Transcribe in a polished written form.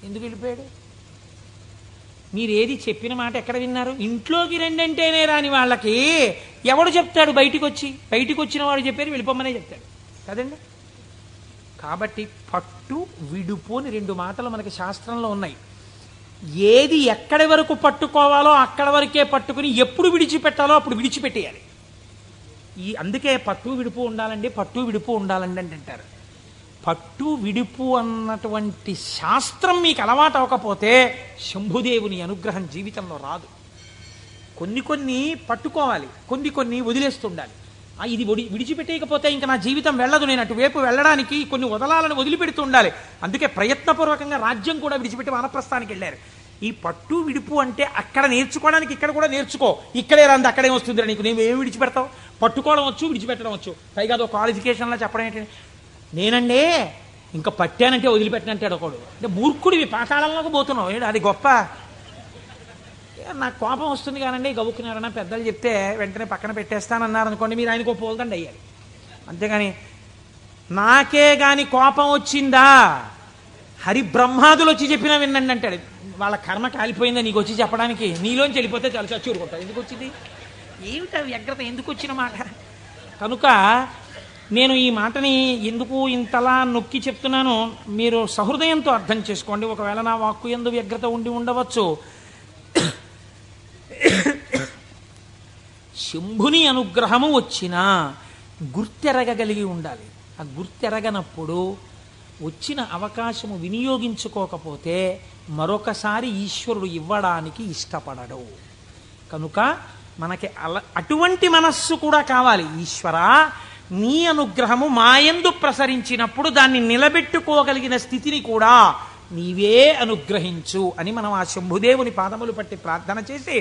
ఎందుకు వెళ్ళిపోయాడు? మీరేది చెప్పిన మాట ఎక్కడ విన్నారు? ఇంట్లోకి రెండంటేనే రాని వాళ్ళకి ఎవడు చెప్తాడు? బయటికి వచ్చిన వాడు చెప్పారు వెళ్ళిపోమ్మనే చెప్తాడు కదండి. కాబట్టి పట్టు విడుపు అని రెండు మాటలు మనకి శాస్త్రంలో ఉన్నాయి. ఏది ఎక్కడి వరకు పట్టుకోవాలో అక్కడ వరకే పట్టుకుని ఎప్పుడు విడిచిపెట్టాలో అప్పుడు విడిచిపెట్టేయాలి. అందుకే పట్టు విడుపు ఉండాలండి, పట్టు విడుపు ఉండాలండి అని అంటారు. పట్టు విడుపు అన్నటువంటి శాస్త్రం మీకు అలవాటు అవ్వకపోతే శంభుదేవుని అనుగ్రహం జీవితంలో రాదు. కొన్ని పట్టుకోవాలి, కొన్ని వదిలేస్తుండాలి. ఇది విడిచిపెట్టేయకపోతే ఇంకా నా జీవితం వెళ్ళదు, నేను అటువైపు వెళ్ళడానికి కొన్ని వదలాలని వదిలిపెడుతూ ఉండాలి. అందుకే ప్రయత్నపూర్వకంగా రాజ్యం కూడా విడిచిపెట్టి వానప్రస్థానికి వెళ్ళారు. ఈ పట్టు విడుపు అంటే అక్కడ నేర్చుకోవడానికి ఇక్కడ కూడా నేర్చుకో. ఇక్కడే రాంది అక్కడే వస్తుంది నీకు, నేను ఏమి విడిచిపెడతావు? పట్టుకోవడం వచ్చు, విడిచిపెట్టడం వచ్చు. పైగా అదో క్వాలిఫికేషన్లో చెప్పడం ఏంటంటే నేనండి ఇంకా పట్టానంటే వదిలిపెట్టినంటాడు ఒకడు. అంటే మూర్ఖుడివి, పాతాళంలోకి పోతున్నావు, అది గొప్ప. నాకు కోపం వస్తుంది కానండి, గవ్వుకున్నారన్నా పెద్దలు చెప్తే వెంటనే పక్కన పెట్టేస్తానన్నారు అనుకోండి, మీరు ఆయనకు పోల్దండి అయ్యాలి. అంతేగాని నాకే గాని కోపం వచ్చిందా హరిబ్రహ్మాదులు వచ్చి చెప్పినా వినండి అంటాడు. వాళ్ళ కర్మ కాలిపోయిందా నీకు వచ్చి చెప్పడానికి? నీలోంచి వెళ్ళిపోతే చాలా చచ్చూరుకుంటాడు. ఎందుకు వచ్చింది? ఏమిటా వ్యగ్రత? ఎందుకు వచ్చిన మాట? కనుక నేను ఈ మాటని ఎందుకు ఇంతలా నొక్కి చెప్తున్నాను, మీరు సహృదయంతో అర్థం చేసుకోండి. ఒకవేళ నా వాక్కు యందు వ్యగ్రత ఉండి ఉండవచ్చు. శంభుని అనుగ్రహము వచ్చినా గుర్తెరగగలిగి ఉండాలి. ఆ గుర్తెరగనప్పుడు వచ్చిన అవకాశము వినియోగించుకోకపోతే మరొకసారి ఈశ్వరుడు ఇవ్వడానికి ఇష్టపడడు. కనుక మనకి అటువంటి మనస్సు కూడా కావాలి. ఈశ్వరా, నీ అనుగ్రహము మాయందు ప్రసరించినప్పుడు దాన్ని నిలబెట్టుకోగలిగిన స్థితిని కూడా నీవే అనుగ్రహించు అని మనం ఆ శంభుదేవుని పాదములు పట్టి ప్రార్థన చేసి